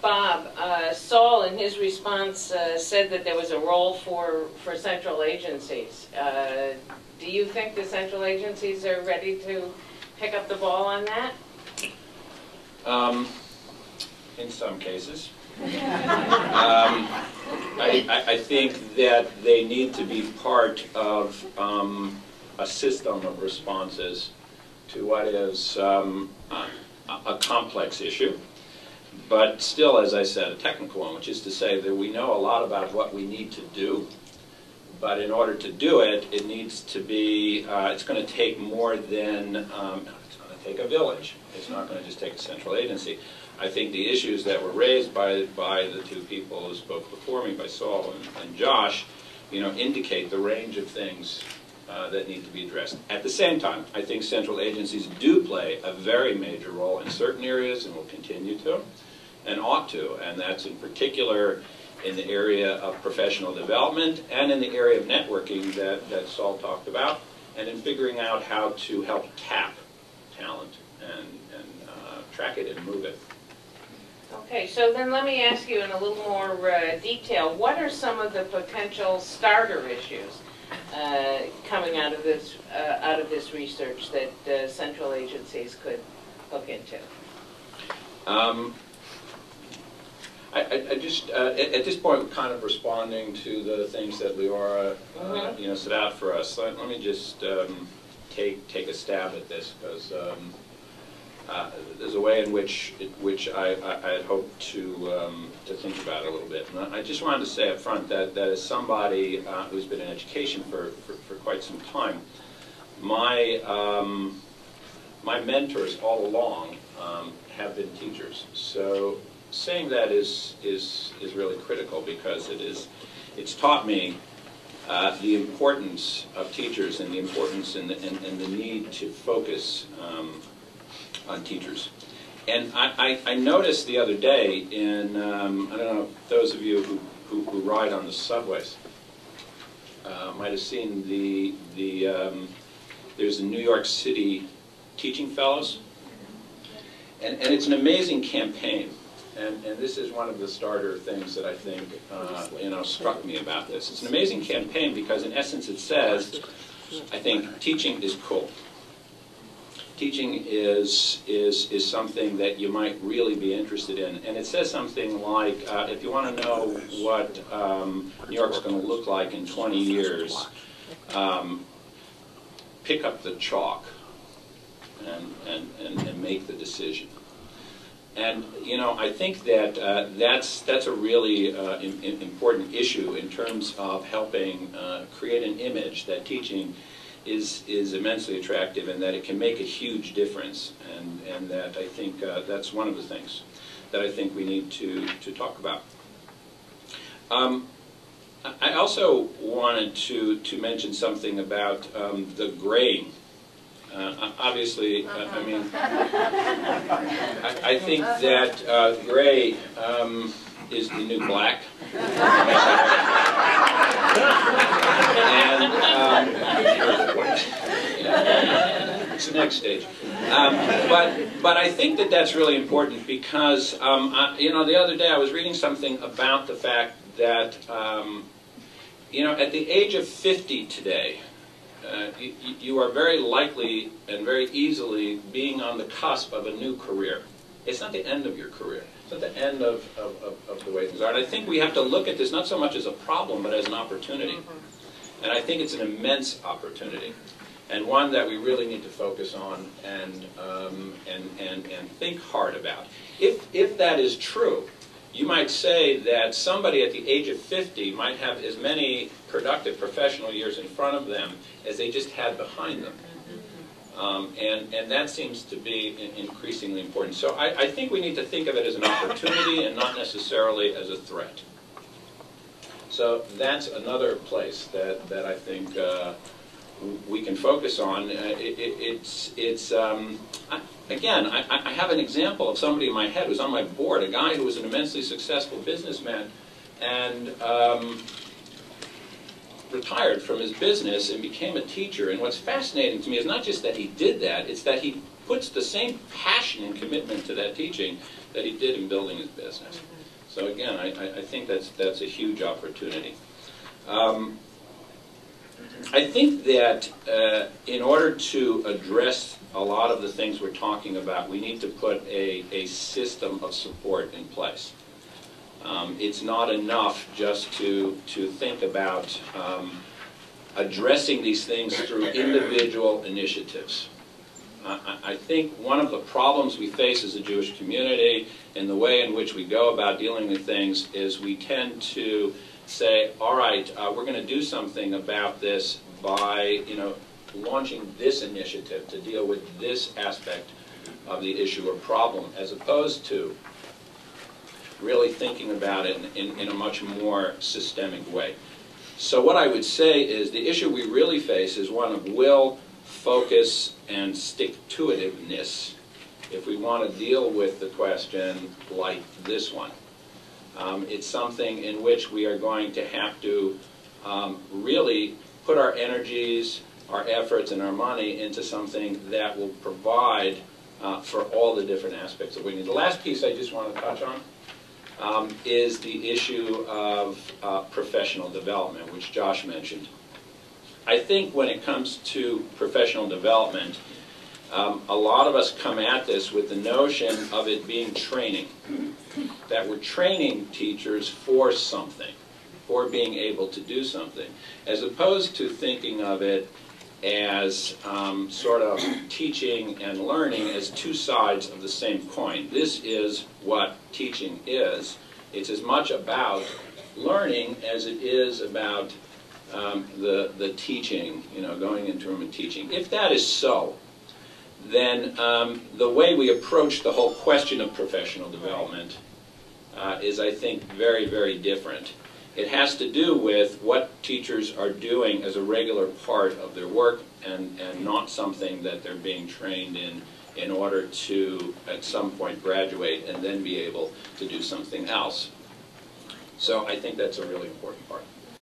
Bob, Saul in his response said that there was a role for central agencies. Do you think the central agencies are ready to pick up the ball on that? In some cases. I think that they need to be part of a system of responses to what is a complex issue, but still, as I said, a technical one, which is to say that we know a lot about what we need to do, but in order to do it, it needs to be, it's going to take more than, it's going to take a village. It's not going to just take a central agency. I think the issues that were raised by the two people who spoke before me, by Saul and Josh, indicate the range of things that need to be addressed. At the same time, I think central agencies do play a very major role in certain areas and will continue to, and ought to, and that's in particular in the area of professional development and in the area of networking that Saul talked about, and in figuring out how to help tap talent and track it and move it. Okay, so then let me ask you in a little more detail, what are some of the potential starter issues coming out of this research that central agencies could look into? I just at this point, we're kind of responding to the things that Leora set out for us. Let me just take a stab at this, because there's a way in which I had hoped to think about it a little bit. And I just wanted to say up front that as somebody who's been in education for quite some time, my mentors all along have been teachers. So saying that is really critical, because it's taught me the importance of teachers and the importance and the need to focus on teachers. And I noticed the other day in, I don't know, those of you who ride on the subways might have seen there's the New York City Teaching Fellows. And it's an amazing campaign. And this is one of the starter things that I think struck me about this. It's an amazing campaign because in essence it says, I think, teaching is cool. Teaching is something that you might really be interested in. And it says something like, if you want to know what New York's going to look like in 20 years, pick up the chalk and make the decision. And I think that that's a really important issue in terms of helping create an image that teaching is immensely attractive and that it can make a huge difference. And that I think that's one of the things that I think we need to talk about. I also wanted to mention something about the graying. Obviously, I mean, I think that gray is the new black. And it's the next stage. But I think that that's really important because, the other day I was reading something about the fact that, at the age of 50 today, you are very likely and very easily being on the cusp of a new career. It's not the end of your career. It's not the end of the way things are. And I think we have to look at this not so much as a problem, but as an opportunity. And I think it's an immense opportunity, and one that we really need to focus on and think hard about. If that is true, you might say that somebody at the age of 50 might have as many productive professional years in front of them as they just had behind them. And that seems to be increasingly important. So I think we need to think of it as an opportunity and not necessarily as a threat. So that's another place that I think we can focus on. Again, I have an example of somebody in my head who's on my board, a guy who was an immensely successful businessman and retired from his business and became a teacher. And what's fascinating to me is not just that he did that, it's that he puts the same passion and commitment to that teaching that he did in building his business. So again, I think that's a huge opportunity. I think that in order to address a lot of the things we're talking about, we need to put a system of support in place. It's not enough just to think about addressing these things through individual initiatives. I think one of the problems we face as a Jewish community and the way in which we go about dealing with things is we tend to say, all right, we're going to do something about this by, launching this initiative to deal with this aspect of the issue or problem, as opposed to really thinking about it in a much more systemic way. So what I would say is the issue we really face is one of will, focus, and stick-to-itiveness if we want to deal with the question like this one. It's something in which we are going to have to really put our energies, our efforts, and our money into something that will provide for all the different aspects that we need. The last piece I just want to touch on is the issue of professional development, which Josh mentioned. I think when it comes to professional development, a lot of us come at this with the notion of it being training, that we're training teachers for something, for being able to do something, as opposed to thinking of it as sort of teaching and learning as two sides of the same coin. This is what teaching is. It's as much about learning as it is about the teaching, going into room and teaching. If that is so, then the way we approach the whole question of professional development is, I think, very, very different. It has to do with what teachers are doing as a regular part of their work and not something that they're being trained in order to, at some point, graduate and then be able to do something else. So I think that's a really important part.